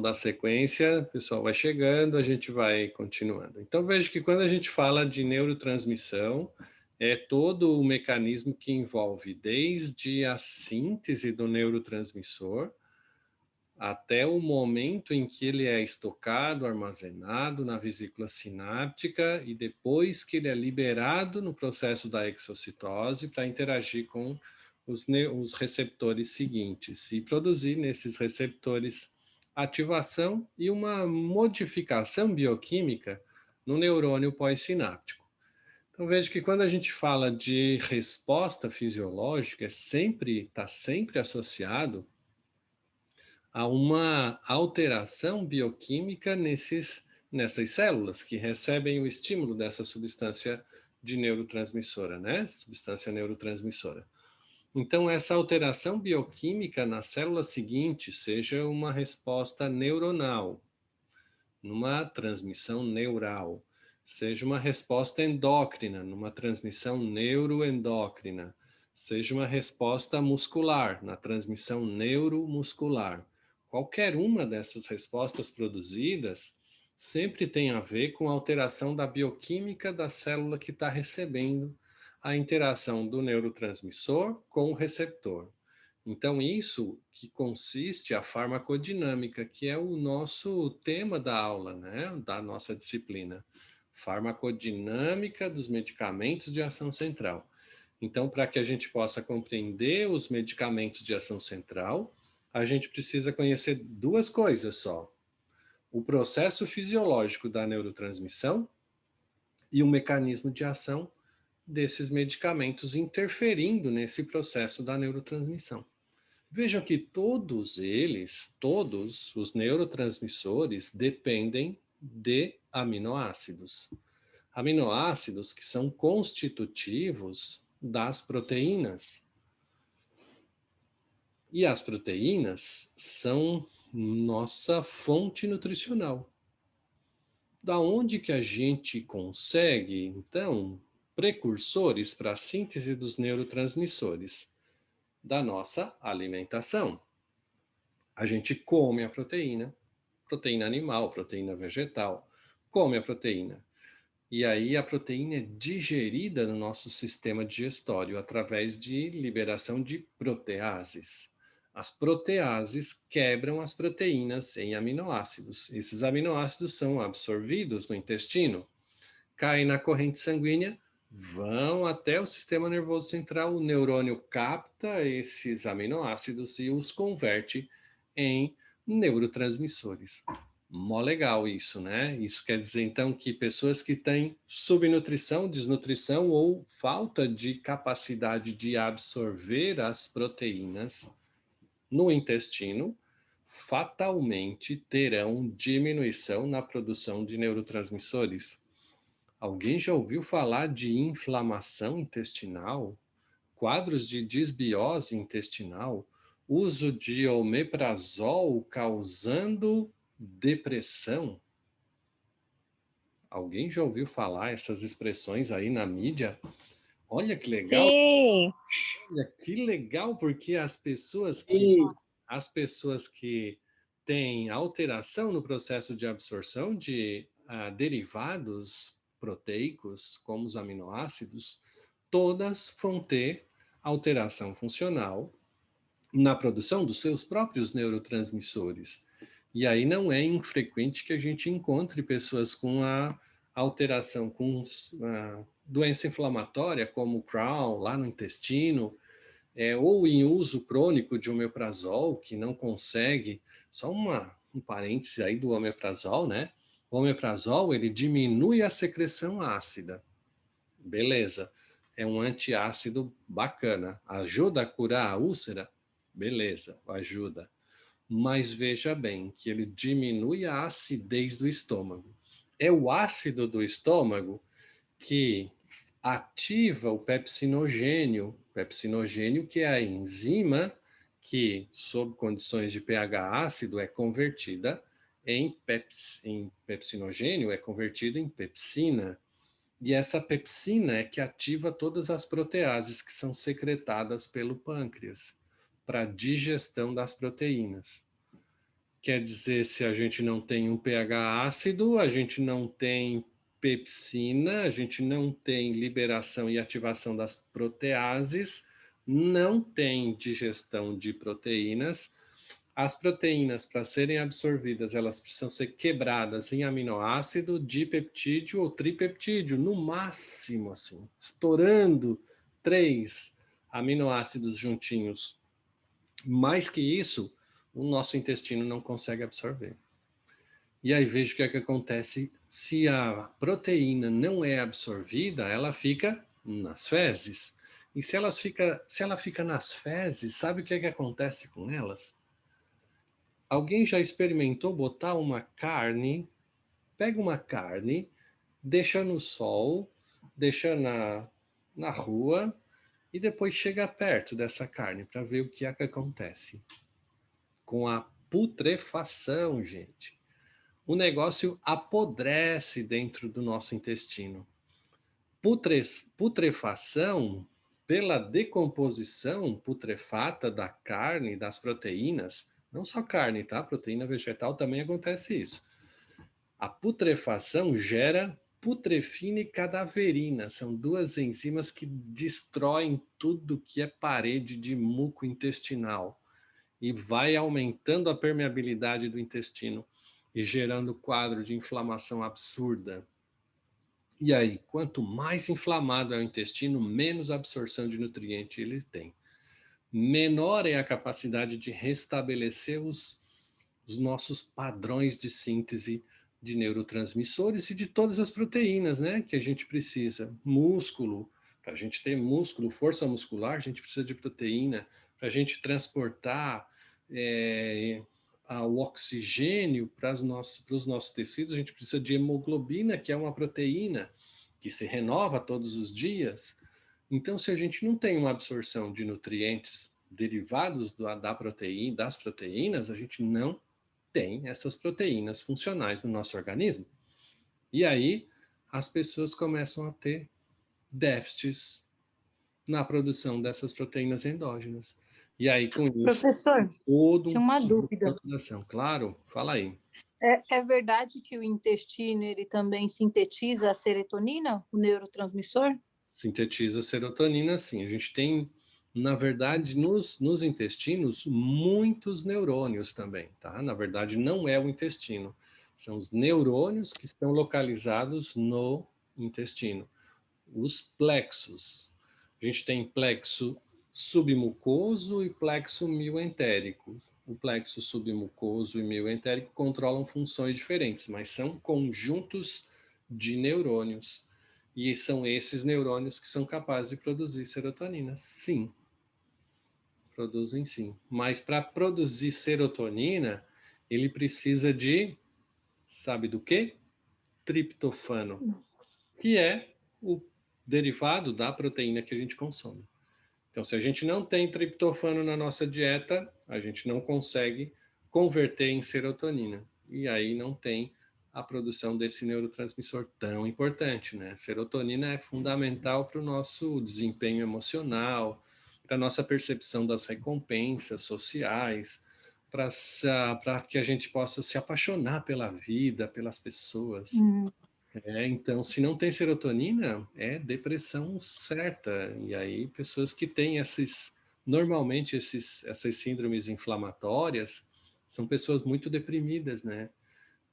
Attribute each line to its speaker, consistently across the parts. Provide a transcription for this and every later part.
Speaker 1: vamos dar sequência, o pessoal vai chegando, a gente vai continuando. Então, veja que quando a gente fala de neurotransmissão, é todo o mecanismo que envolve desde a síntese do neurotransmissor até o momento em que ele é estocado, armazenado na vesícula sináptica e depois que ele é liberado no processo da exocitose para interagir com os receptores seguintes e produzir nesses receptores ativação e uma modificação bioquímica no neurônio pós-sináptico. Então veja que quando a gente fala de resposta fisiológica, está sempre associado a uma alteração bioquímica nessas células que recebem o estímulo dessa substância de neurotransmissora, né? Substância neurotransmissora. Então, essa alteração bioquímica na célula seguinte, seja uma resposta neuronal, numa transmissão neural, seja uma resposta endócrina, numa transmissão neuroendócrina, seja uma resposta muscular, na transmissão neuromuscular. Qualquer uma dessas respostas produzidas sempre tem a ver com a alteração da bioquímica da célula que está recebendo a interação do neurotransmissor com o receptor. Então, isso que consiste a farmacodinâmica, que é o nosso tema da aula, né? Da nossa disciplina. Farmacodinâmica dos medicamentos de ação central. Então, para que a gente possa compreender os medicamentos de ação central, a gente precisa conhecer duas coisas só: o processo fisiológico da neurotransmissão e o mecanismo de ação desses medicamentos interferindo nesse processo da neurotransmissão. Vejam que todos os neurotransmissores dependem de aminoácidos. Aminoácidos que são constitutivos das proteínas. E as proteínas são nossa fonte nutricional. Da onde que a gente consegue, então, precursores para a síntese dos neurotransmissores? Da nossa alimentação. A gente come a proteína animal, proteína vegetal, come a proteína. E aí a proteína é digerida no nosso sistema digestório através de liberação de proteases. As proteases quebram as proteínas em aminoácidos. Esses aminoácidos são absorvidos no intestino, caem na corrente sanguínea, vão até o sistema nervoso central, o neurônio capta esses aminoácidos e os converte em neurotransmissores. Mó legal isso, né? Isso quer dizer, então, que pessoas que têm subnutrição, desnutrição ou falta de capacidade de absorver as proteínas no intestino, fatalmente terão diminuição na produção de neurotransmissores. Alguém já ouviu falar de inflamação intestinal? Quadros de disbiose intestinal? Uso de omeprazol causando depressão? Alguém já ouviu falar essas expressões aí na mídia? Olha que legal,
Speaker 2: Sim,
Speaker 1: olha que legal, porque
Speaker 3: Sim,
Speaker 1: as pessoas que têm alteração no processo de absorção de derivados proteicos, como os aminoácidos, todas vão ter alteração funcional na produção dos seus próprios neurotransmissores. E aí não é infrequente que a gente encontre pessoas com a alteração, com a doença inflamatória, como Crohn, lá no intestino, ou em uso crônico de omeprazol, que não consegue, só um parêntese aí do omeprazol, né? O omeprazol, ele diminui a secreção ácida. Beleza. É um antiácido bacana. Ajuda a curar a úlcera? Beleza, ajuda. Mas veja bem que ele diminui a acidez do estômago. É o ácido do estômago que ativa o pepsinogênio que é a enzima que, sob condições de pH ácido, é convertida em pepsinogênio, é convertido em pepsina. E essa pepsina é que ativa todas as proteases que são secretadas pelo pâncreas para a digestão das proteínas. Quer dizer, se a gente não tem um pH ácido, a gente não tem pepsina, a gente não tem liberação e ativação das proteases, não tem digestão de proteínas. As proteínas, para serem absorvidas, elas precisam ser quebradas em aminoácido, dipeptídeo ou tripeptídeo, no máximo, assim, estourando 3 aminoácidos juntinhos. Mais que isso, o nosso intestino não consegue absorver. E aí veja o que é que acontece se a proteína não é absorvida, ela fica nas fezes. E se ela fica nas fezes, sabe o que é que acontece com elas? Alguém já experimentou botar uma carne, pega uma carne, deixa no sol, deixa na rua e depois chega perto dessa carne para ver o que é que acontece com a putrefação, gente. O negócio apodrece dentro do nosso intestino. Putrefação, pela decomposição putrefata da carne, das proteínas, não só carne, tá? Proteína vegetal também acontece isso. A putrefação gera putrefina e cadaverina, são duas enzimas que destroem tudo que é parede de muco intestinal e vai aumentando a permeabilidade do intestino e gerando quadro de inflamação absurda. E aí, quanto mais inflamado é o intestino, menos absorção de nutriente ele tem. Menor é a capacidade de restabelecer os nossos padrões de síntese de neurotransmissores e de todas as proteínas, né, que a gente precisa. Músculo, para a gente ter músculo, força muscular, a gente precisa de proteína. Para a gente transportar o oxigênio para os nossos tecidos, a gente precisa de hemoglobina, que é uma proteína que se renova todos os dias. Então, se a gente não tem uma absorção de nutrientes derivados da proteína, das proteínas, a gente não tem essas proteínas funcionais no nosso organismo. E aí as pessoas começam a ter déficits na produção dessas proteínas endógenas. E aí, com isso,
Speaker 2: Professor,
Speaker 1: todo
Speaker 2: tinha uma
Speaker 1: um
Speaker 2: dúvida.
Speaker 1: circulação. Claro, fala aí.
Speaker 2: É verdade que o intestino ele também sintetiza a serotonina, o neurotransmissor?
Speaker 1: Sintetiza serotonina, sim. A gente tem, na verdade, nos intestinos, muitos neurônios também, tá? Na verdade, não é o intestino. São os neurônios que estão localizados no intestino. Os plexos. A gente tem plexo submucoso e plexo mioentérico. O plexo submucoso e mioentérico controlam funções diferentes, mas são conjuntos de neurônios. E são esses neurônios que são capazes de produzir serotonina. Sim, produzem sim. Mas para produzir serotonina, ele precisa de, sabe do quê? Triptofano, que é o derivado da proteína que a gente consome. Então, se a gente não tem triptofano na nossa dieta, a gente não consegue converter em serotonina. E aí não tem a produção desse neurotransmissor tão importante, né? Serotonina é fundamental para o nosso desempenho emocional, para a nossa percepção das recompensas sociais, para que a gente possa se apaixonar pela vida, pelas pessoas. Então, se não tem serotonina, é depressão certa. E aí, pessoas que têm normalmente essas síndromes inflamatórias, são pessoas muito deprimidas, né?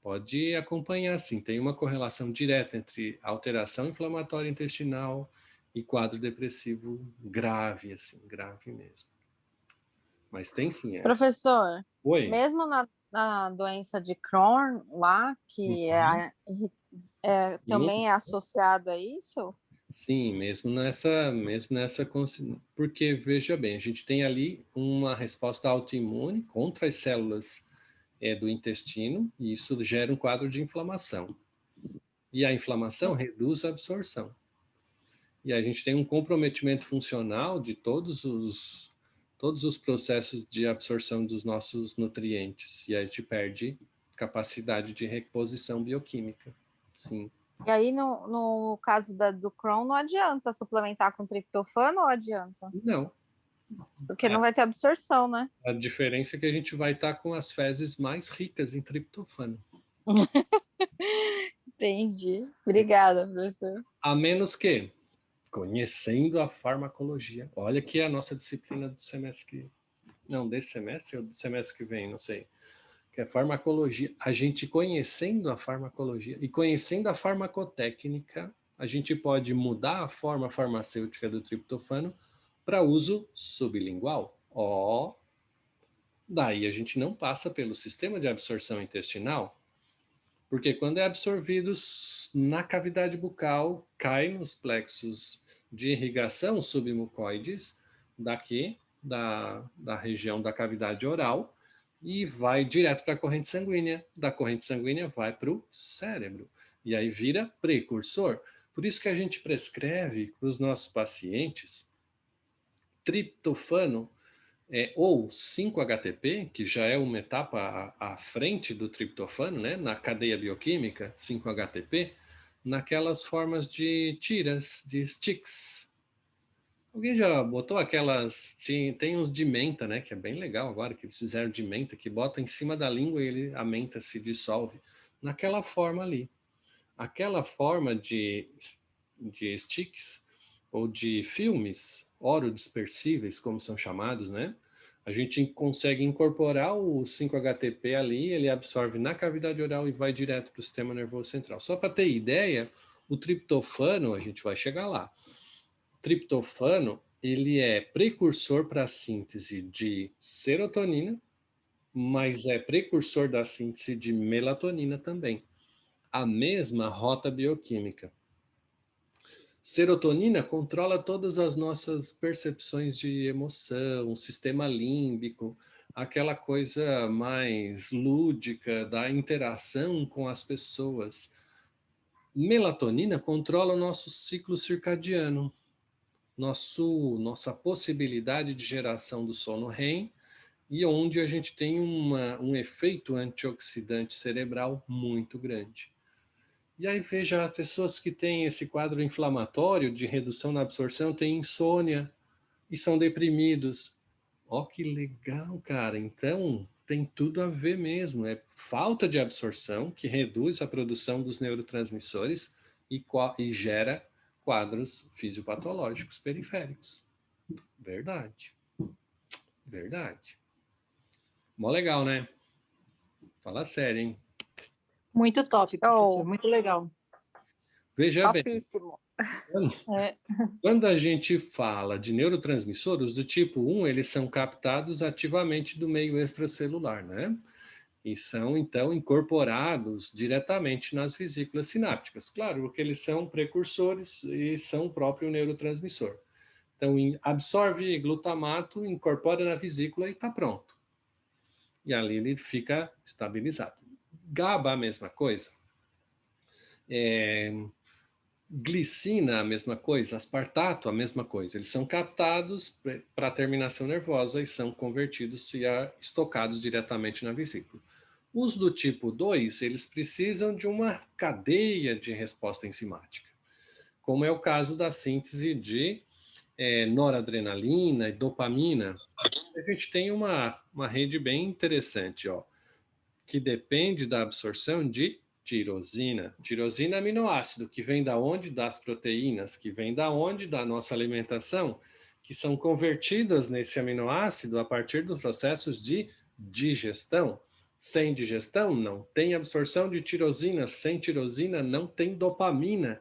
Speaker 1: Pode acompanhar, sim, tem uma correlação direta entre alteração inflamatória intestinal e quadro depressivo grave, assim, grave mesmo. Mas tem sim, é.
Speaker 3: Professor,
Speaker 1: Oi.
Speaker 3: mesmo na doença de Crohn lá, que
Speaker 1: Uhum. Sim.
Speaker 3: também é associado a isso?
Speaker 1: Sim, porque veja bem, a gente tem ali uma resposta autoimune contra as células do intestino e isso gera um quadro de inflamação. E a inflamação reduz a absorção. E a gente tem um comprometimento funcional de todos os processos de absorção dos nossos nutrientes e a gente perde capacidade de reposição bioquímica. Sim.
Speaker 3: E aí, no caso do Crohn, não adianta suplementar com triptofano ou adianta?
Speaker 1: Não.
Speaker 3: Porque não vai ter absorção, né?
Speaker 1: A diferença é que a gente vai estar com as fezes mais ricas em triptofano.
Speaker 3: Entendi. Obrigada, professor.
Speaker 1: A menos que, conhecendo a farmacologia, olha que é a nossa disciplina do semestre que... Não, desse semestre ou do semestre que vem, não sei. Que é farmacologia. A gente conhecendo a farmacologia e conhecendo a farmacotécnica, a gente pode mudar a forma farmacêutica do triptofano para uso sublingual. Daí a gente não passa pelo sistema de absorção intestinal, porque quando é absorvido na cavidade bucal, cai nos plexos de irrigação submucoides daqui, da região da cavidade oral, e vai direto para a corrente sanguínea. Da corrente sanguínea vai para o cérebro. E aí vira precursor. Por isso que a gente prescreve para os nossos pacientes triptofano ou 5-HTP, que já é uma etapa à frente do triptofano, né, na cadeia bioquímica, 5-HTP, naquelas formas de tiras, de sticks. Alguém já botou aquelas... Tem uns de menta, né, que é bem legal agora, que eles fizeram de menta, que bota em cima da língua e a menta se dissolve. Naquela forma ali. Aquela forma de sticks, ou de filmes orodispersíveis, como são chamados, né? A gente consegue incorporar o 5-HTP ali, ele absorve na cavidade oral e vai direto para o sistema nervoso central. Só para ter ideia, o triptofano, a gente vai chegar lá. O triptofano, ele é precursor para a síntese de serotonina, mas é precursor da síntese de melatonina também. A mesma rota bioquímica. Serotonina controla todas as nossas percepções de emoção, sistema límbico, aquela coisa mais lúdica da interação com as pessoas. Melatonina controla o nosso ciclo circadiano, nossa possibilidade de geração do sono REM, e onde a gente tem um efeito antioxidante cerebral muito grande. E aí veja, pessoas que têm esse quadro inflamatório de redução na absorção têm insônia e são deprimidos. Ó, que legal, cara. Então, tem tudo a ver mesmo. É falta de absorção que reduz a produção dos neurotransmissores e gera quadros fisiopatológicos periféricos. Verdade. Verdade. Mó legal, né? Fala sério, hein?
Speaker 2: Muito top, professor. Muito legal.
Speaker 1: Veja bem.
Speaker 3: Topíssimo.
Speaker 1: Quando a gente fala de neurotransmissores do tipo 1, eles são captados ativamente do meio extracelular, né? E são, então, incorporados diretamente nas vesículas sinápticas. Claro, porque eles são precursores e são o próprio neurotransmissor. Então, absorve glutamato, incorpora na vesícula e está pronto. E ali ele fica estabilizado. GABA, a mesma coisa. Glicina, a mesma coisa, aspartato, a mesma coisa. Eles são captados para a terminação nervosa e são convertidos e estocados diretamente na vesícula. Os do tipo 2, eles precisam de uma cadeia de resposta enzimática, como é o caso da síntese de noradrenalina e dopamina. A gente tem uma rede bem interessante, ó, que depende da absorção de tirosina. Tirosina é aminoácido, que vem da onde? Das proteínas, que vem da onde? Da nossa alimentação, que são convertidas nesse aminoácido a partir dos processos de digestão. Sem digestão, não tem absorção de tirosina. Sem tirosina, não tem dopamina.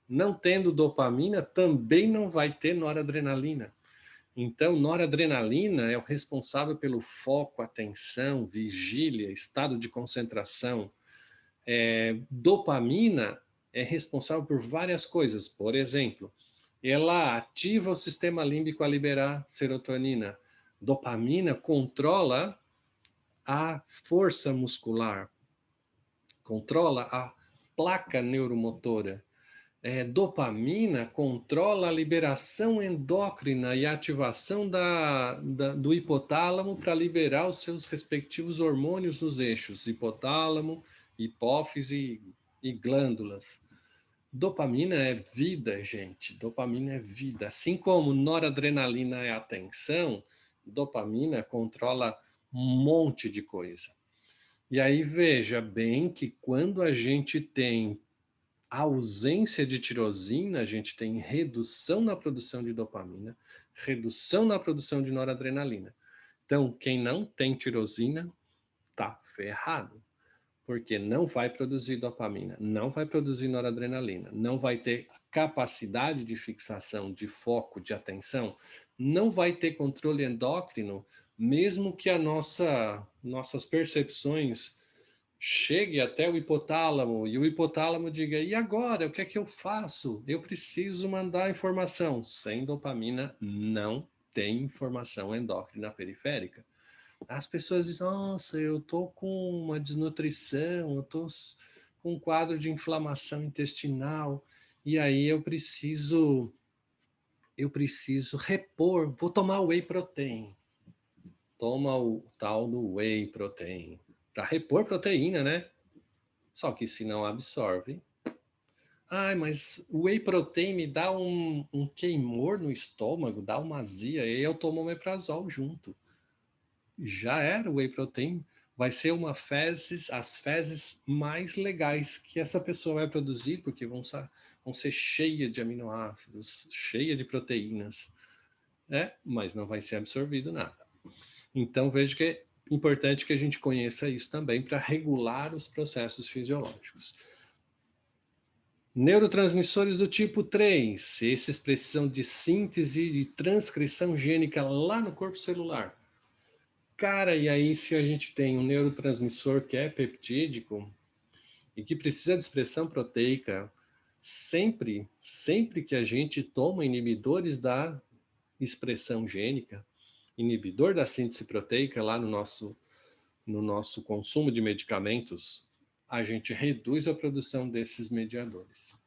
Speaker 1: Não tendo dopamina, também não vai ter noradrenalina. Então, noradrenalina é o responsável pelo foco, atenção, vigília, estado de concentração. Dopamina é responsável por várias coisas. Por exemplo, ela ativa o sistema límbico a liberar serotonina. Dopamina controla a força muscular, controla a placa neuromotora. Dopamina controla a liberação endócrina e a ativação do hipotálamo para liberar os seus respectivos hormônios nos eixos hipotálamo, hipófise e glândulas. Dopamina é vida, gente. Dopamina é vida. Assim como noradrenalina é atenção, dopamina controla um monte de coisa. E aí veja bem que quando a gente tem ausência de tirosina, a gente tem redução na produção de dopamina, redução na produção de noradrenalina. Então, quem não tem tirosina, tá ferrado, porque não vai produzir dopamina, não vai produzir noradrenalina, não vai ter capacidade de fixação, de foco, de atenção, não vai ter controle endócrino, mesmo que nossas percepções chegue até o hipotálamo e o hipotálamo diga: e agora? O que é que eu faço? Eu preciso mandar informação. Sem dopamina, não tem informação endócrina periférica. As pessoas dizem: nossa, eu tô com uma desnutrição, eu tô com um quadro de inflamação intestinal e aí eu preciso repor, vou tomar whey protein. Toma o tal do whey protein para repor proteína, né? Só que se não absorve. Ai, mas o whey protein me dá um queimor no estômago, dá uma azia, e eu tomo omeprazol junto. Já era o whey protein, vai ser as fezes mais legais que essa pessoa vai produzir, porque vão ser cheias de aminoácidos, cheias de proteínas, né? Mas não vai ser absorvido nada. Então, veja que é importante que a gente conheça isso também para regular os processos fisiológicos. Neurotransmissores do tipo 3, esses precisam de síntese e transcrição gênica lá no corpo celular. Cara, e aí se a gente tem um neurotransmissor que é peptídico e que precisa de expressão proteica, sempre que a gente toma inibidores da expressão gênica, inibidor da síntese proteica lá no nosso consumo de medicamentos, a gente reduz a produção desses mediadores.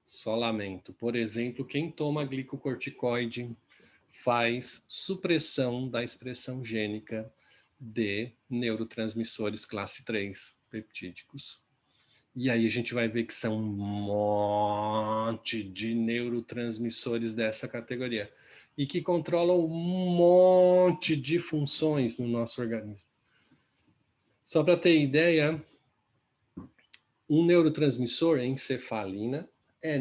Speaker 1: Só lamento. Por exemplo, quem toma glicocorticoide faz supressão da expressão gênica de neurotransmissores classe 3 peptídicos. E aí a gente vai ver que são um monte de neurotransmissores dessa categoria e que controlam um monte de funções no nosso organismo. Só para ter ideia, um neurotransmissor é encefalina, é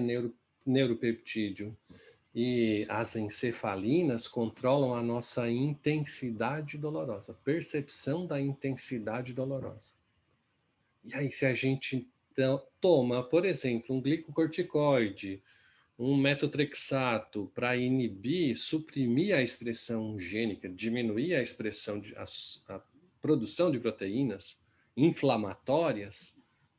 Speaker 1: neuropeptídeo. E as encefalinas controlam a nossa intensidade dolorosa, percepção da intensidade dolorosa. E aí, se a gente toma, por exemplo, um glicocorticoide, um metotrexato para inibir, suprimir a expressão gênica, diminuir a produção de proteínas inflamatórias,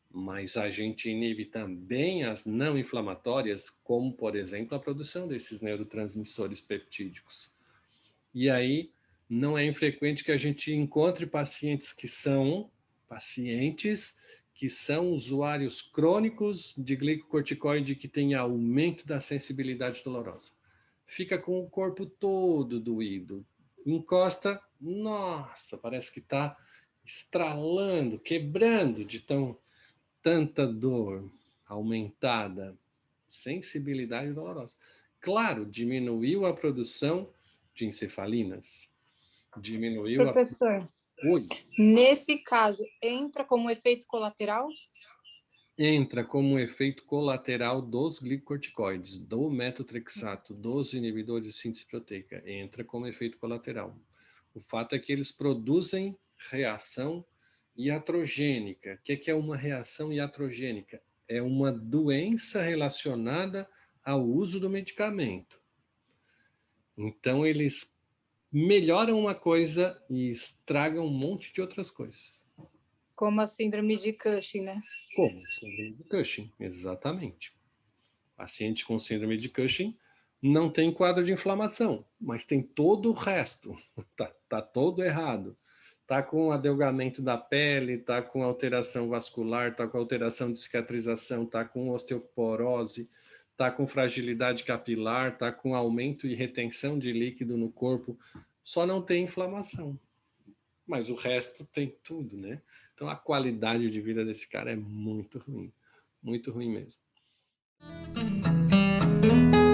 Speaker 1: mas a gente inibe também as não inflamatórias, como, por exemplo, a produção desses neurotransmissores peptídicos. E aí, não é infrequente que a gente encontre pacientes que são usuários crônicos de glicocorticoide que têm aumento da sensibilidade dolorosa. Fica com o corpo todo doído. Encosta, nossa, parece que está estralando, quebrando de tanta dor aumentada, sensibilidade dolorosa. Claro, diminuiu a produção de encefalinas, diminuiu a...
Speaker 2: Professor,
Speaker 1: Oi.
Speaker 2: nesse caso, entra como efeito colateral?
Speaker 1: Entra como efeito colateral dos glicocorticoides, do metotrexato, dos inibidores de síntese proteica. Entra como efeito colateral. O fato é que eles produzem reação iatrogênica. O que é uma reação iatrogênica? É uma doença relacionada ao uso do medicamento. Então, eles melhoram uma coisa e estragam um monte de outras coisas.
Speaker 2: Como a síndrome de Cushing, né?
Speaker 1: Como a síndrome de Cushing, exatamente. Paciente com síndrome de Cushing não tem quadro de inflamação, mas tem todo o resto. Tá todo errado. Tá com adelgamento da pele, tá com alteração vascular, tá com alteração de cicatrização, tá com osteoporose, tá com fragilidade capilar, tá com aumento e retenção de líquido no corpo. Só não tem inflamação. Mas o resto tem tudo, né? Então a qualidade de vida desse cara é muito ruim mesmo.
Speaker 3: Tchau.